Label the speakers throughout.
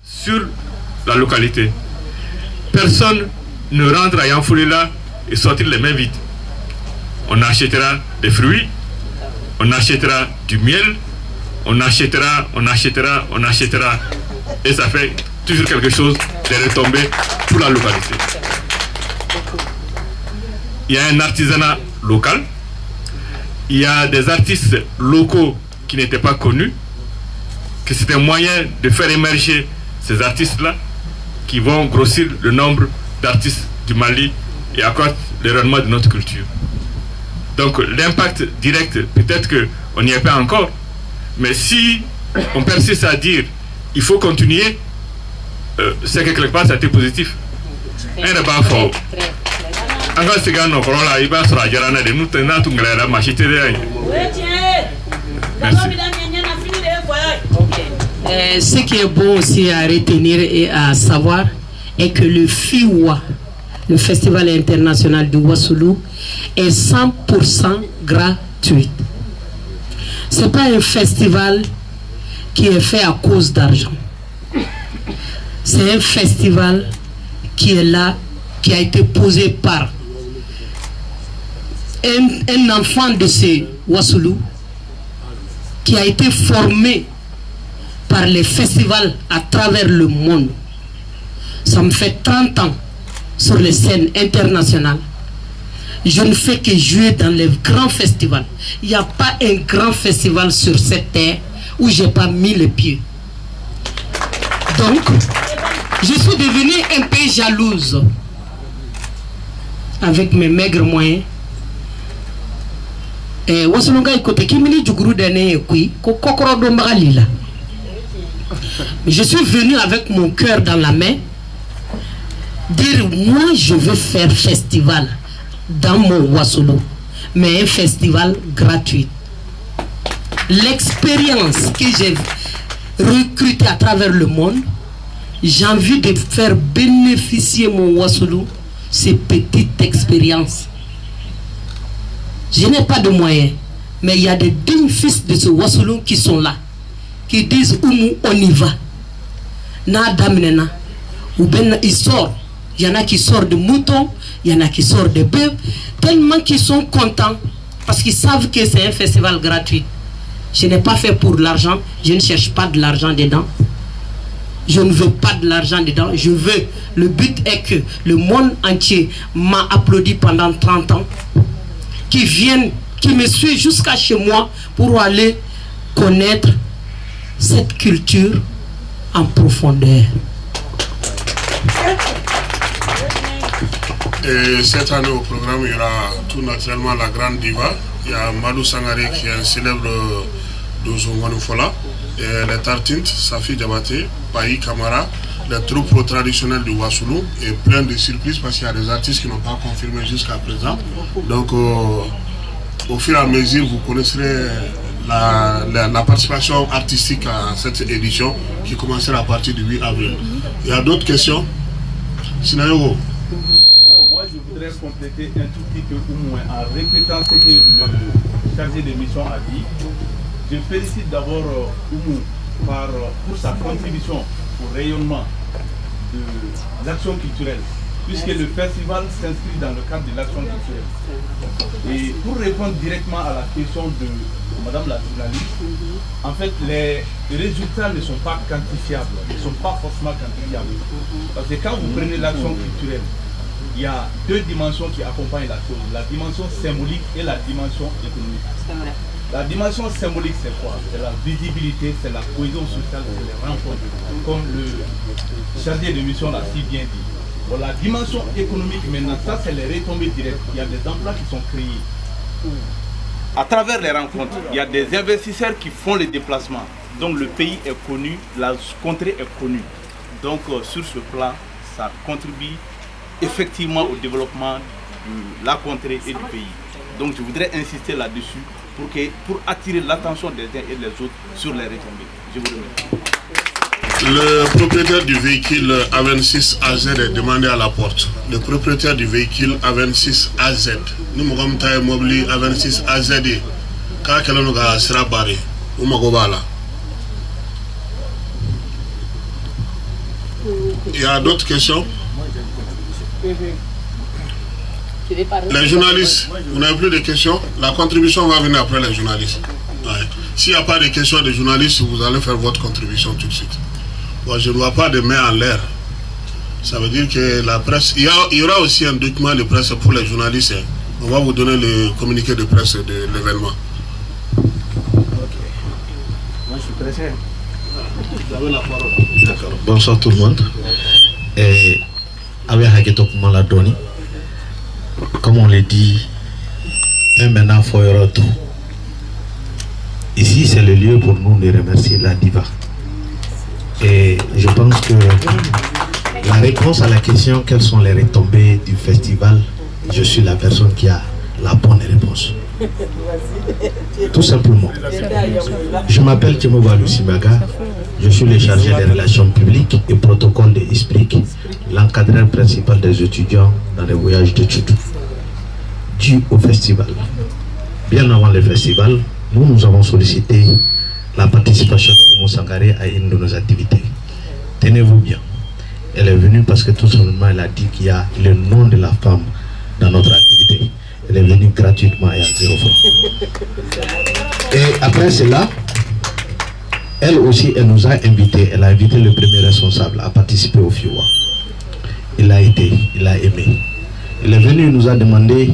Speaker 1: Sur la localité, personne ne rentre à Yanfolila et sortir les mains vides. On achètera des fruits, on achètera du miel, on achètera. Et ça fait toujours quelque chose de retombées pour la localité. Il y a un artisanat local, il y a des artistes locaux qui n'étaient pas connus, que c'est un moyen de faire émerger ces artistes-là qui vont grossir le nombre d'artistes du Mali et accroître le rayonnement de notre culture. Donc l'impact direct, peut-être qu'on n'y est pas encore, mais si on persiste à dire il faut continuer, c'est que quelque part ça a été positif.
Speaker 2: Ce qui est bon aussi à retenir et à savoir est que le FIWA, le Festival international du Wassoulou, est 100% gratuit. Ce n'est pas un festival qui est fait à cause d'argent. C'est un festival qui est là, qui a été posé par un enfant de ces Wassoulou, qui a été formé par les festivals à travers le monde. Ça me fait 30 ans sur les scènes internationales. Je ne fais que jouer dans les grands festivals. Il n'y a pas un grand festival sur cette terre où je n'ai pas mis les pieds. Donc, je suis devenue un peu jalouse avec mes maigres moyens. Je suis venu avec mon cœur dans la main dire moi je veux faire festival dans mon Wassoulou, mais un festival gratuit. L'expérience que j'ai recrutée à travers le monde, j'ai envie de faire bénéficier mon Wassoulou ces petites expériences. Je n'ai pas de moyens, mais il y a des dignes fils de ce Wassoulou qui sont là, qui disent Oumou, on y va. Na damnena, ou ben ils sortent. Il y en a qui sortent de moutons, il y en a qui sortent de bœufs, tellement qu'ils sont contents parce qu'ils savent que c'est un festival gratuit. Je n'ai pas fait pour l'argent, je ne cherche pas de l'argent dedans. Je ne veux pas de l'argent dedans, je veux. Le but est que le monde entier m'a applaudi pendant 30 ans, qui viennent, qui me suivent jusqu'à chez moi pour aller connaître cette culture en profondeur.
Speaker 3: Et cette année au programme, il y aura tout naturellement la grande diva. Il y a Madou Sangaré qui est un célèbre d'Ozonganoufola. Et les Tartines, Safi Diabaté, Paï Kamara, les troupes traditionnelles du Wassoulou et plein de surprises parce qu'il y a des artistes qui n'ont pas confirmé jusqu'à présent. Donc au fur et à mesure, vous connaîtrez la participation artistique à cette édition qui commencera à partir du 8 avril. Il y a d'autres questions? Sinayo.
Speaker 4: Moi, je voudrais compléter un tout petit peu au moins en répétant ce que le chargé de mission a dit. Je félicite d'abord Oumou pour sa contribution au rayonnement de l'action culturelle, puisque le festival s'inscrit dans le cadre de l'action culturelle. Et pour répondre directement à la question de Madame la journaliste, en fait, les résultats ne sont pas quantifiables, ils ne sont pas forcément quantifiables. Parce que quand vous prenez l'action culturelle, il y a deux dimensions qui accompagnent la chose, la dimension symbolique et la dimension économique. La dimension symbolique, c'est quoi? C'est la visibilité, c'est la cohésion sociale, c'est les rencontres, comme le chargé de mission l'a si bien dit. Bon, la dimension économique, maintenant, ça, c'est les retombées directes. Il y a des emplois qui sont créés. À travers les rencontres, il y a des investisseurs qui font les déplacements. Donc, le pays est connu, la contrée est connue. Donc, sur ce plan, ça contribue effectivement au développement de la contrée et du pays. Donc, je voudrais insister là-dessus pour attirer l'attention des uns et des autres sur les retombées. Je vous remercie.
Speaker 3: Le propriétaire du véhicule A26 AZ est demandé à la porte. Le propriétaire du véhicule A26 AZ. Nous avons un mobile A26 AZ. Quand quelqu'un sera barré, nous avons Il y a d'autres questions? Les journalistes, vous n'avez plus de questions? La contribution va venir après les journalistes. Ouais. S'il n'y a pas de questions des journalistes, vous allez faire votre contribution tout de suite. Bon, je ne vois pas de main en l'air. Ça veut dire que la presse... Il y aura aussi un document de presse pour les journalistes. On va vous donner le communiqué de presse de l'événement.
Speaker 4: Moi, je suis pressé.
Speaker 3: Vous avez la parole.
Speaker 5: D'accord. Bonsoir tout le monde. Et comme on l'a dit, maintenant il faut y avoir tout. Ici, c'est le lieu pour nous de remercier la diva. Et je pense que la réponse à la question quelles sont les retombées du festival, je suis la personne qui a la bonne réponse. Tout simplement. Je m'appelle Timoba Lucibaga, je suis le chargé des relations publiques et protocole de ISPRIC, l'encadreur principal des étudiants dans les voyages d'études. Dû au festival. Bien avant le festival, nous avons sollicité la participation de Oumou Sangaré à une de nos activités. Tenez-vous bien. Elle est venue parce que tout simplement elle a dit qu'il y a le nom de la femme dans notre activité. Elle est venue gratuitement et à 0 francs. Et après cela, elle aussi, elle nous a invités, elle a invité le premier responsable à participer au FIWA. Il a été, il a aimé. Il est venu, il nous a demandé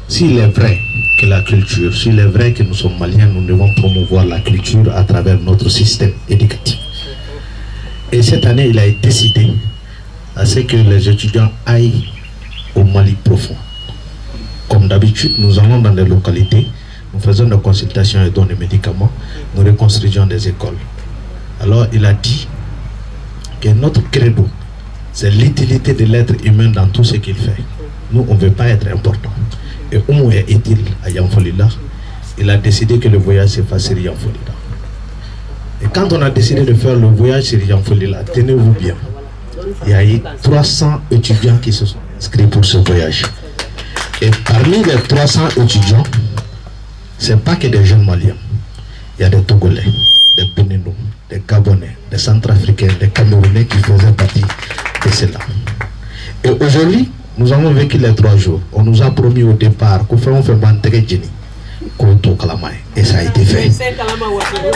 Speaker 5: s'il est vrai que la culture, s'il est vrai que nous sommes maliens, nous devons promouvoir la culture à travers notre système éducatif. Et cette année, il a décidé à ce que les étudiants aillent au Mali profond. Comme d'habitude, nous allons dans les localités, nous faisons des consultations et donnons des médicaments, nous reconstruisons des écoles. Alors, il a dit que notre credo, c'est l'utilité de l'être humain dans tout ce qu'il fait. Nous, on ne veut pas être important. Et Oumou est utile à Yanfolila. Il a décidé que le voyage se fasse sur Yanfolila. Et quand on a décidé de faire le voyage sur Yanfolila, tenez-vous bien, il y a eu 300 étudiants qui se sont inscrits pour ce voyage. Et parmi les 300 étudiants, ce n'est pas que des jeunes maliens. Il y a des Togolais, des Béninois, des Gabonais, des Centrafricains, des Camerounais qui faisaient partie de cela. Et aujourd'hui, nous avons vécu les 3 jours. On nous a promis au départ qu'on fait et ça a été fait.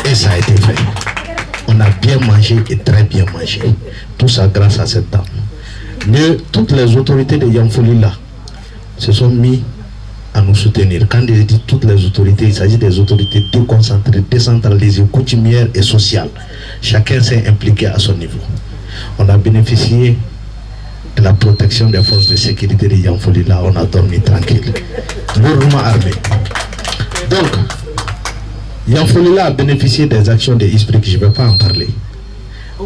Speaker 5: Et ça a été fait. On a bien mangé et très bien mangé. Tout ça grâce à cette dame. Mais toutes les autorités de Yanfolila se sont mis à nous soutenir. Quand je dis toutes les autorités, il s'agit des autorités déconcentrées, décentralisées, coutumières et sociales. Chacun s'est impliqué à son niveau. On a bénéficié de la protection des forces de sécurité de Yanfolila. On a dormi tranquille. Lourdement armé. Donc, Yanfolila a bénéficié des actions de ISPRIC, je ne vais pas en parler.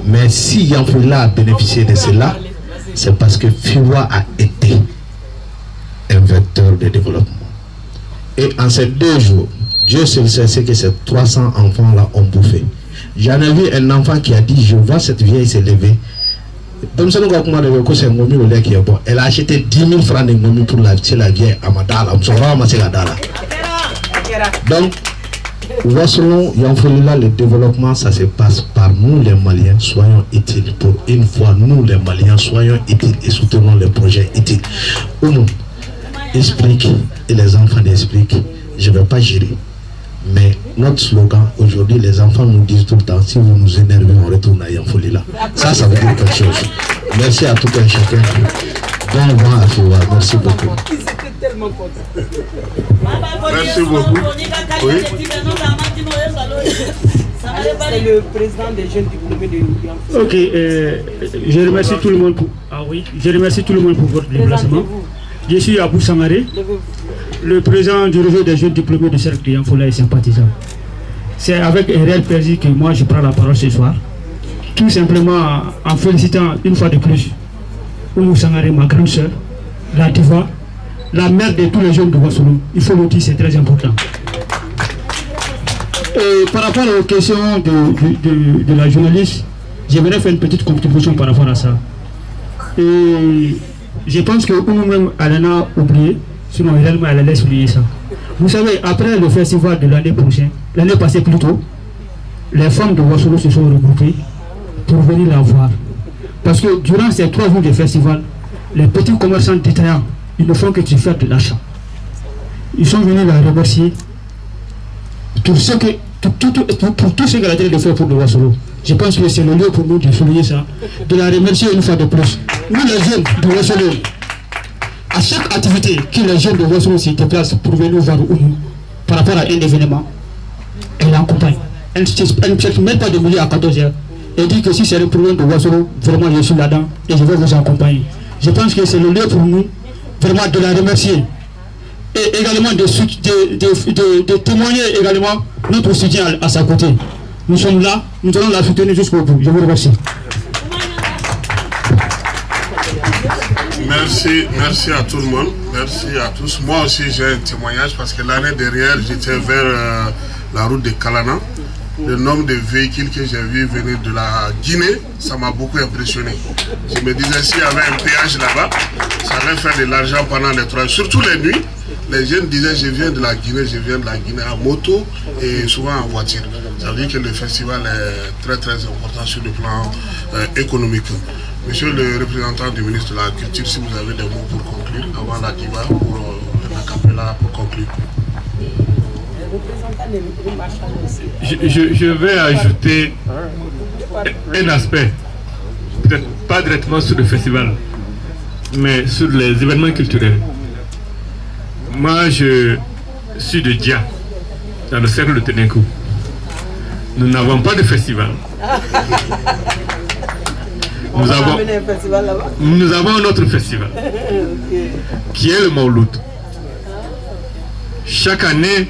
Speaker 5: Mais si Yanfolila a bénéficié de cela, c'est parce que FIWA a été un vecteur de développement. Et en ces 2 jours, Dieu seul sait que ces 300 enfants-là ont bouffé. J'en ai vu un enfant qui a dit, je vois cette vieille s'élever. Elle a acheté 10 000 francs de momi pour la vieille Amadala. Donc, selon Yanfolila, le développement, ça se passe par nous les Maliens. Soyons utiles. Pour une fois, nous les Maliens, soyons utiles et soutenons les projets utiles. Oumou explique, et les enfants expliquent, je ne vais pas gérer. Mais notre slogan, aujourd'hui, les enfants nous disent tout le temps, si vous nous énervez, on retourne à Yanfolila. Ça veut dire quelque chose. Merci à tout un chacun. Bon vent à FIWA. Merci beaucoup.
Speaker 3: Merci beaucoup. Oui.
Speaker 2: C'est le président des jeunes diplômés de Yanfolila.
Speaker 6: Ok, je remercie tout le monde pour... je remercie tout le monde pour votre déplacement. Je suis Abou Sangaré, le président du réseau des jeunes diplômés du cercle de Yanfolila et sympathisants. C'est avec un réel plaisir que moi je prends la parole ce soir. Tout simplement en félicitant une fois de plus Oumou Sangaré, ma grande soeur, la diva, la mère de tous les jeunes de Wassoulou. Il faut le dire, c'est très important. Et par rapport aux questions de la journaliste, j'aimerais faire une petite contribution par rapport à ça. Et je pense que nous-mêmes, elle en a oublié, sinon réellement elle allait souligner ça. Vous savez, après le festival de l'année prochaine, l'année passée plutôt, les femmes de Ouassolo se sont regroupées pour venir la voir. Parce que durant ces 3 jours de festival, les petits commerçants détaillants, ils ne font que de faire de l'achat. Ils sont venus la remercier pour tout ce qu'elle a été de faire pour le Ouassolo. Je pense que c'est le lieu pour nous de souligner ça, de la remercier une fois de plus. Nous les jeunes de Ouassolo, à chaque activité que les jeunes de Ouassolo se déplacent pour venir voir Oumou par rapport à un événement, elle l'accompagne. Elle ne cherche même pas de mouiller à 14h. Elle dit que si c'est le problème de Ouassolo, vraiment je suis là-dedans et je vais vous accompagner. Je pense que c'est le lieu pour nous vraiment de la remercier. Et également de témoigner également notre soutien à sa côté. Nous sommes là, nous allons la soutenir jusqu'au bout. Je vous remercie.
Speaker 3: Merci à tout le monde, merci à tous. Moi aussi j'ai un témoignage parce que l'année dernière j'étais vers la route de Kalana. Le nombre de véhicules que j'ai vu venir de la Guinée, ça m'a beaucoup impressionné. Je me disais s'il y avait un péage là-bas, ça allait faire de l'argent pendant les 3 jours. Surtout les nuits, les jeunes disaient je viens de la Guinée en moto et souvent en voiture. Ça veut dire que le festival est très très important sur le plan économique. Monsieur le représentant du ministre de la Culture, si vous avez des mots pour conclure, avant la diva, pour la capella, pour conclure.
Speaker 1: Je vais ajouter un aspect, peut-être pas directement sur le festival, mais sur les événements culturels. Moi, je suis de Dia, dans le cercle de Ténékou. Nous n'avons pas de festival. Nous avons notre festival, qui est le Mauloud. Chaque année,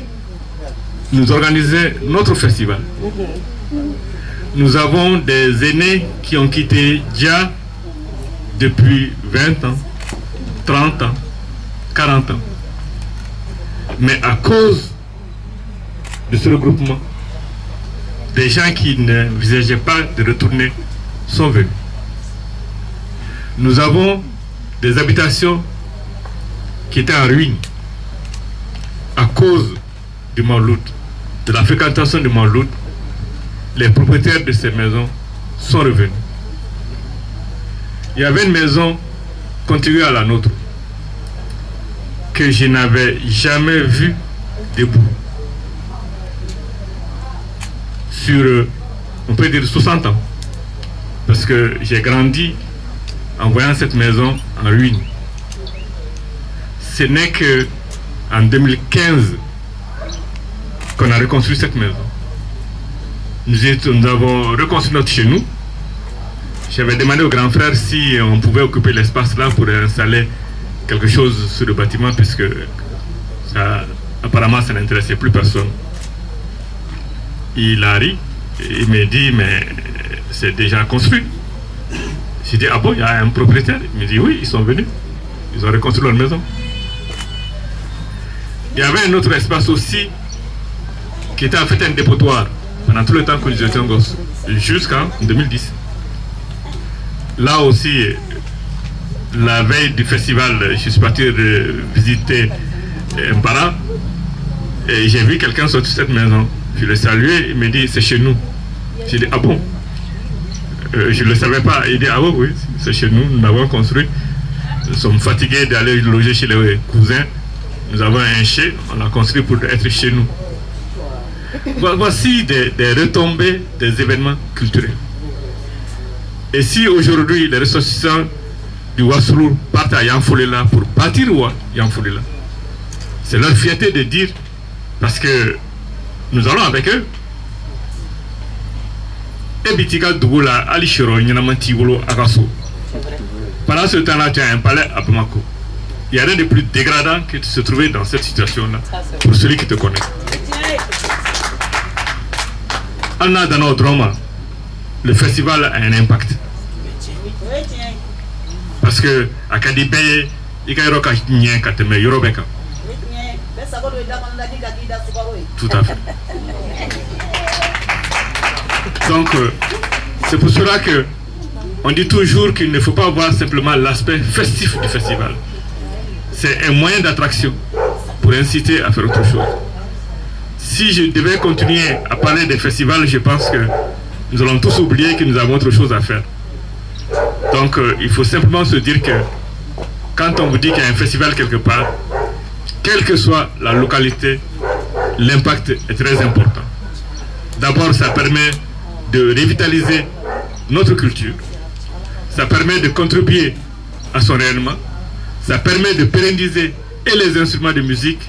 Speaker 1: nous organisons notre festival. Nous avons des aînés qui ont quitté Dia depuis 20 ans, 30 ans, 40 ans. Mais à cause de ce regroupement, des gens qui n'envisageaient pas de retourner sont venus. Nous avons des habitations qui étaient en ruine à cause du Mauloud, de la fréquentation du Mauloud. Les propriétaires de ces maisons sont revenus. Il y avait une maison contiguë à la nôtre que je n'avais jamais vue debout. Sur, on peut dire, 60 ans. Parce que j'ai grandi en voyant cette maison en ruine. Ce n'est qu'en 2015 qu'on a reconstruit cette maison. Nous avons reconstruit notre chez nous. J'avais demandé au grand frère si on pouvait occuper l'espace là pour installer quelque chose sur le bâtiment, puisque ça, apparemment ça n'intéressait plus personne. Il a ri, il m'a dit mais c'est déjà construit. J'ai dit ah bon, il y a un propriétaire? Il me dit oui, ils sont venus, ils ont reconstruit leur maison. Il y avait un autre espace aussi qui était en fait un dépotoir pendant tout le temps que nous étions gosses, jusqu'en 2010. Là aussi, la veille du festival, je suis parti visiter un parent et j'ai vu quelqu'un sortir de cette maison. Je l'ai salué, il me dit c'est chez nous. J'ai dit ah bon, je ne le savais pas. Il dit ah oui, oui, c'est chez nous, nous l'avons construit. Nous sommes fatigués d'aller loger chez les cousins. Nous avons un chai, on l'a construit pour être chez nous. Voici des retombées des événements culturels. Et si aujourd'hui les ressortissants du Ouassolo partent à Yanfolela pour bâtir Yanfolela, c'est leur fierté de dire, parce que nous allons avec eux. Et Bitika Dougoula, Ali Chiro, Nyanamantigolo, Agasso. Pendant ce temps-là, tu as un palais à Bamako. Il n'y a rien de plus dégradant que de se trouver dans cette situation-là, pour celui qui te connaît. On a dans notre drama, le festival a un impact. Parce que à Kadibé, il y a un Yorobeka. Tout à fait. Donc, C'est pour cela que on dit toujours qu'il ne faut pas voir simplement l'aspect festif du festival. C'est un moyen d'attraction pour inciter à faire autre chose. Si je devais continuer à parler des festivals, je pense que nous allons tous oublier que nous avons autre chose à faire. Donc il faut simplement se dire que quand on vous dit qu'il y a un festival quelque part, quelle que soit la localité, l'impact est très important. D'abord, ça permet de revitaliser notre culture. Ça permet de contribuer à son rayonnement. Ça permet de pérenniser et les instruments de musique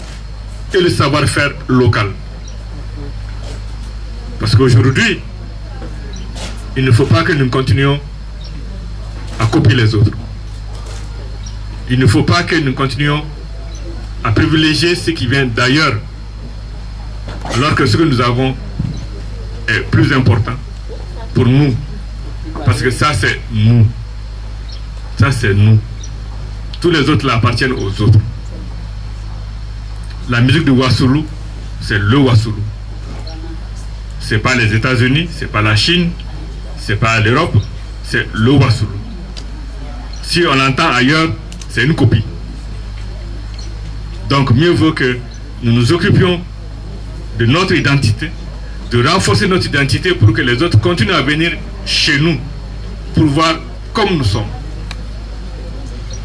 Speaker 1: et le savoir-faire local. Parce qu'aujourd'hui, il ne faut pas que nous continuions à copier les autres. Il ne faut pas que nous continuions à privilégier ce qui vient d'ailleurs, alors que ce que nous avons est plus important pour nous. Parce que ça, c'est nous. Ça, c'est nous. Tous les autres là appartiennent aux autres. La musique de Wassoulou, c'est le Wassoulou. C'est pas les États-Unis, c'est pas la Chine, c'est pas l'Europe, c'est le Wassoulou. Si on l'entend ailleurs, c'est une copie. Donc mieux vaut que nous nous occupions de notre identité, de renforcer notre identité pour que les autres continuent à venir chez nous pour voir comme nous sommes.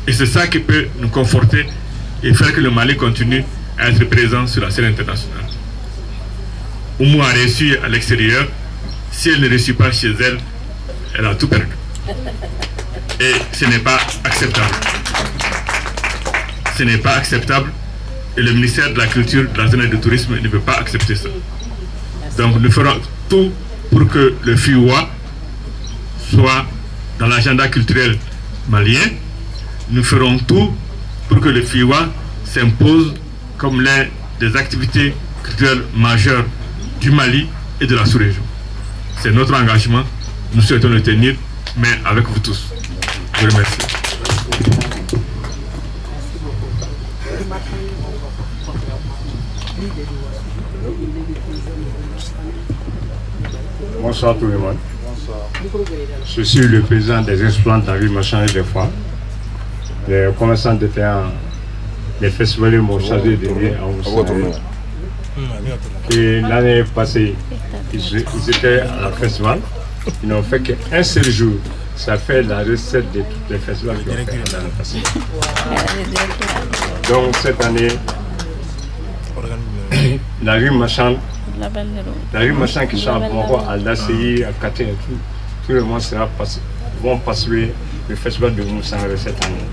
Speaker 1: Et c'est ça qui peut nous conforter et faire que le Mali continue à être présent sur la scène internationale. Oumou a réussi à l'extérieur. Si elle ne réussit pas chez elle, elle a tout perdu. Et ce n'est pas acceptable. Ce n'est pas acceptable. Et le ministère de la Culture, de la Jeunesse et du Tourisme ne peut pas accepter ça. Donc nous ferons tout pour que le FIWA soit dans l'agenda culturel malien. Nous ferons tout pour que le FIWA s'impose comme l'un des activités culturelles majeures du Mali et de la sous-région. C'est notre engagement. Nous souhaitons le tenir, mais avec vous tous. Je vous remercie.
Speaker 7: Bonsoir tout le monde. Je suis le président des exploitants de la rue Marchand des fois. Les commerçants de terrain, les festivals m'ont chargé de venir à Oussoué. Et l'année passée, ils étaient à la festival. Ils n'ont fait qu'un seul jour. Ça fait la recette de tous les festivals qu'ils ont fait l'année passée. Donc cette année, la rue Marchand qui sera à l'ACI, à Katé et tout le monde vont passer le festival de Moussangaré cette année.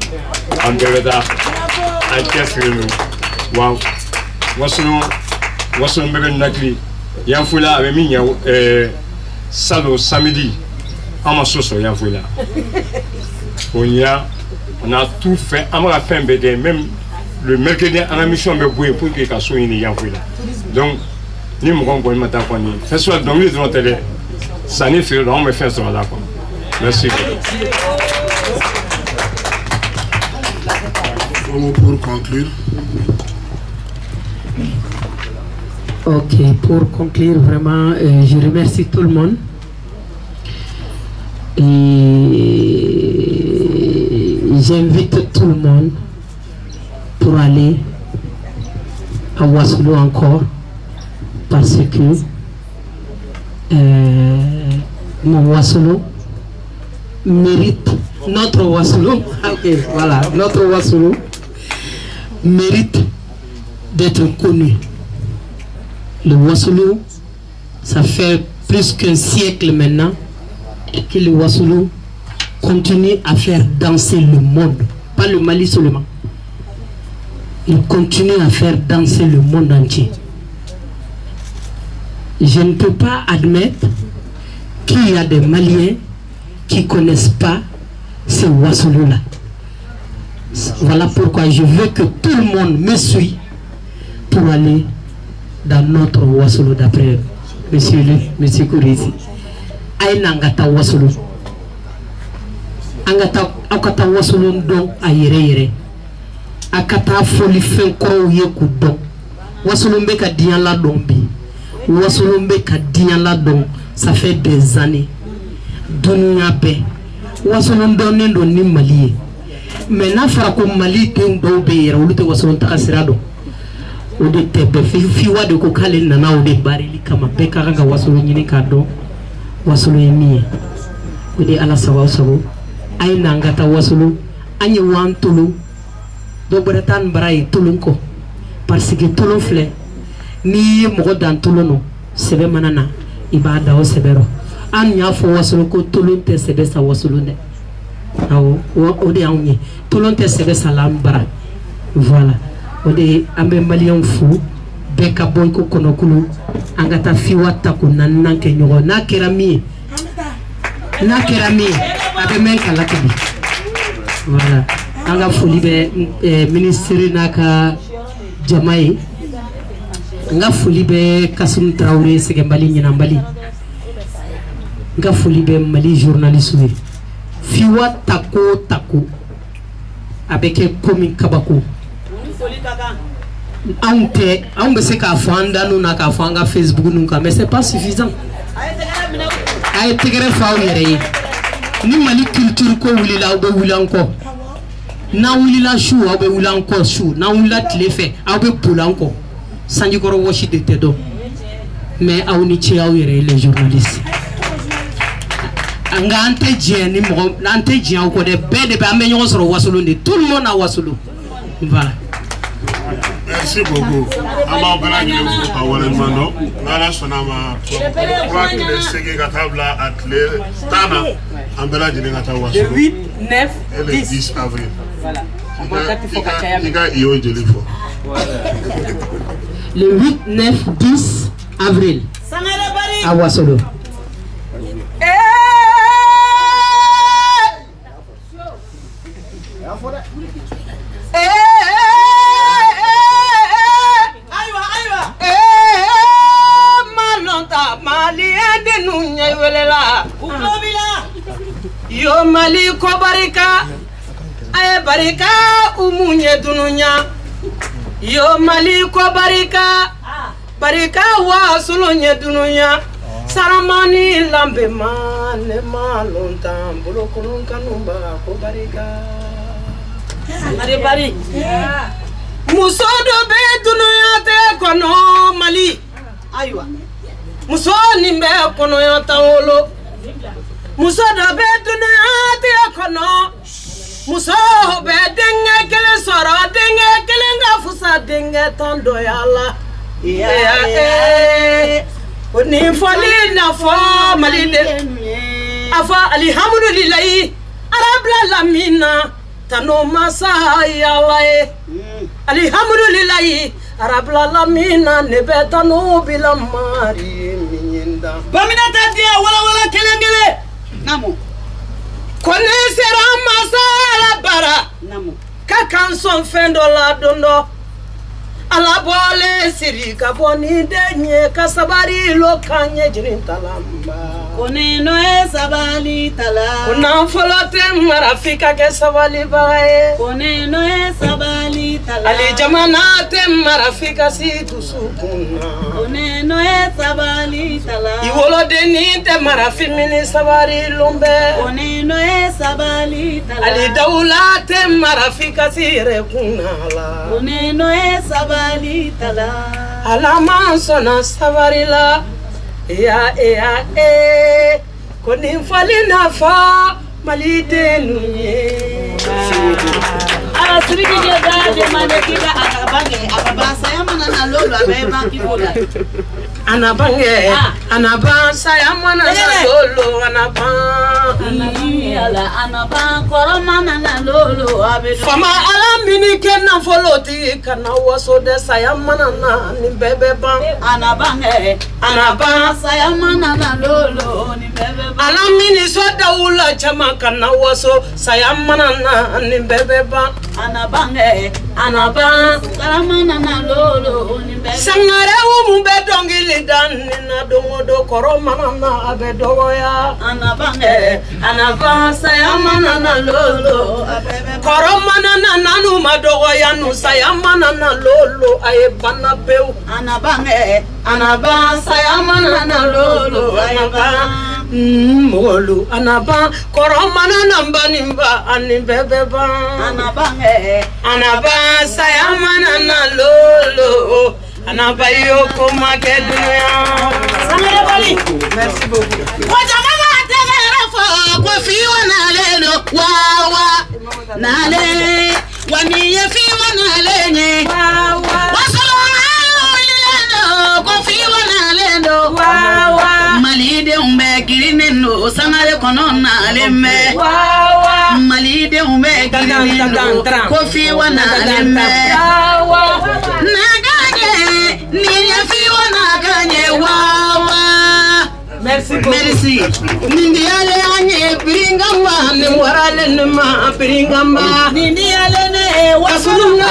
Speaker 7: En Béréda, à Tiasrino, wow, Wassoulou Mbébé Nakli, Yanfoula avait mis Salo samedi, à ma sauce Yanfoula. On a tout fait, on a fait un BD, même le mercredi, on a mis sur un bouée pour qu'il y ait une Yanfoula. Donc, nous avons fait un festival de nous télé. Ça n'est fait, on me fait ça là. Merci.
Speaker 3: Pour conclure.
Speaker 2: Ok, pour conclure, vraiment, je remercie tout le monde. Et j'invite tout le monde pour aller à Wassoulou encore, parce que mon Wassoulou mérite, notre Wassoulou, ok, voilà, notre Wassoulou mérite d'être connu. Le Wassoulou, ça fait plus qu'un siècle maintenant que le Wassoulou continue à faire danser le monde, pas le Mali seulement. Il continue à faire danser le monde entier. Je ne peux pas admettre qu'il y a des Maliens qui ne connaissent pas ce Wassoulou-là. Voilà pourquoi je veux que tout le monde me suive pour aller dans notre Wassoulou d'après monsieur Kourisi. Aïna ngata Wassoulou. Angata Wassoulou don ayere. Akata foli fenkro yeku don. Wassoulou mbeka diyan la dombi. Wassoulou mbeka diyan la don. Ça fait des années. dunuya bɛɛ wasolon dɔnnen don ni Mali ye mais n'a fɔra ko Mali denw dɔw bɛ yɛrɛ olu tɛ wasolon taga sira dɔn o de tɛ bɛɛ fiwa de ko k'ale nana o de barili kama bɛɛ ka kan ka wasolon ɲini k'a dɔn wasolon ye min ye o de Ala sago sago a ye n'an ka taa wasolon an ye wan tolo dɔ bɛrɛ taa nin bara ye tolon kɔ parce que tolon filɛ n'i ye mɔgɔ dan tolon nɔ sɛbɛ mana na i b'a da o sɛbɛ rɔ an y'a fɔ wasolon ko tolon tɛ sɛbɛ sa wasolon dɛ awɔ o de y'anw ye tolon tɛ sɛbɛ sa la an bara voilà o de an bɛ maliyɛnw fo bɛɛ ka bɔ i ko kɔnɔkulu an ka taa fiwa ta ko naaninan kɛ ɲɔgɔn n'a kɛra min ye a bɛ mɛn kala tobi voilà an ka foli bɛ ministre n'a ka jama ye n ka foli bɛ Kasimu Tarawele sɛgɛnbali ɲinanbali n ka foli bɛ Mali journaliste ye fiwa tako tako a bɛ kɛ komi kabako anw bɛ se k'a fɔ an danu na k'a fɔ an ka Facebook ninnu kan mais c'est pas suffisant a ye tɛgɛrɛ fɔ aw yɛrɛ ye ni Mali culture ko wulila aw bɛ wuli an kɔ n'an wulila su aw bɛ wuli an kɔ su n'an wulila tile fɛ aw bɛ boli an kɔ sanjikɔrɔ wɔsi de tɛ dɔn mais aw ni ce aw yɛrɛ ye les journalistes nka an tɛ diɲɛ ni mɔgɔ an tɛ diɲɛ aw kɔ dɛ bɛɛ de bɛ an bɛ ɲɔgɔn sɔrɔ wasolon de tout le monde a wasolon voilà.
Speaker 3: Merci beaucoup. Ama bana ni fo ka wala mando. Nala sona ma. Kwa kile sege katabla atle tana. Ambela jini ngata waso. Le 8, 9 et le 10 avril. Voilà.
Speaker 2: Le 8, 9, 10 avril. À Ouassolo.
Speaker 8: Yo Mali ko barika ay barika umunye dununya yo Mali ko barika barika wa sulunye dununya saramani lambe mane malonta bulo kulun kanumba ko barika ari bari musodo be dununya te kono Mali aywa muso nimbe kono yo tawolo muso da be dunuya te kono muso be denge kele soro denge kele nga fusa denge tondo yala oni foli na fo Mali de afa alhamdulillah arabla lamina tano masa yala alhamdulillah arabla lamina nebetano bilamari minyinda baminata dia wala kelengele Namo. Connaissera masala bara. Namo. Kakanson fendo la dondo. Ala bole siri kaboni denye kasabari lo kanye jirintalamba. Koneno e sabali tala. Kona folote marafika ke sabali bae. Koneno e sabali tala. Ali jamana te marafika si tusukuna. Koneno e sabali tala. Iwolo deni te marafimini sabari lumbe. Koneno e sabali tala. Ali daula te marafika si rekunala. Koneno e sabali tala. Alama sona savarila ya koni falina fa Mali denunye ala siriki je dade manekida akabasa yamana na lolo abeba kibola anaba sayamana na lolo anaba koromana na lolo abedo fama ala mini kenna foloti kana waso de sayamana na ni bebeba anaba sayamana na lolo ni bebeba ala mini so daula chama kana waso sayamana na ni bebeba anaba sayamana na lolo ni bebeba sangare umu bedongili dan na dongodo koromana na abedo ya anaba sayamana na lolo koromana na nanu madogo ya nu sayamana na lolo aye bana peu anaba sayamana na lolo
Speaker 2: Molu anaba koromana namba nimba anibebeba anaba sayamana na lolo anaba yoko makedunya. Merci beaucoup. Kofi wanalelo wawa nale wani yefi wanalene wasalalo kofi wanalelo wawa malide umbe kirineno sangare kono naleme wawa malide umbe kirineno kofi wanaleme naganye ni yefi wanaganye wawa. Merci beaucoup. Merci. Nindi ale anye piringamba ne warale ne ma piringamba. Nindi ale ne wasulunga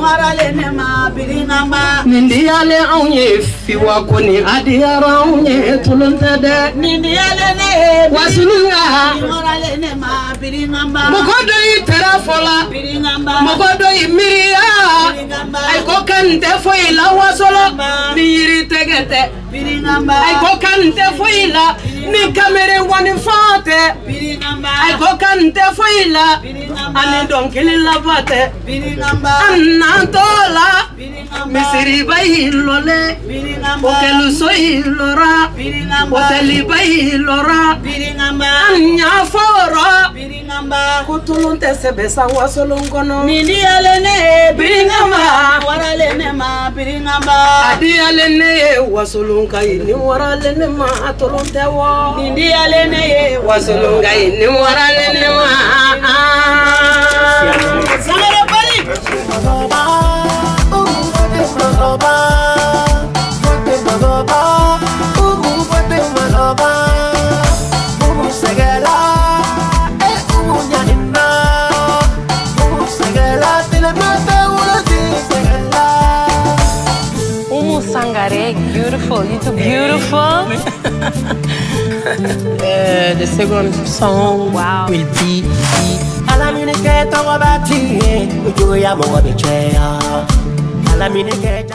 Speaker 2: warale ne ma piringamba. Nindi ale anye fiwa koni adiara anye tuluntade. Nindi ale ne wasulunga warale ne ma piringamba. Mokodo iterafola piringamba. Mokodo imiria ay ko kante foi la wasolo miri tegete piringamba. Ay ko kante foi la ni kamere wani fate ay ko kante foila ani donkili labate anantola misiri bayi lole okelu soyi lora oteli bayi lora anya fora kutulunte sebesa wasolongono nini alene biringamba waralene ma biringamba adi alene wasolonga ini waralene ma atolonte wo nindi alene wasolonga ini waralene ma samara bari
Speaker 9: Sangare, beautiful. You too beautiful.
Speaker 8: The second song will be Alamineke Tawabati, Ujuya Mowabichea. Alamineke.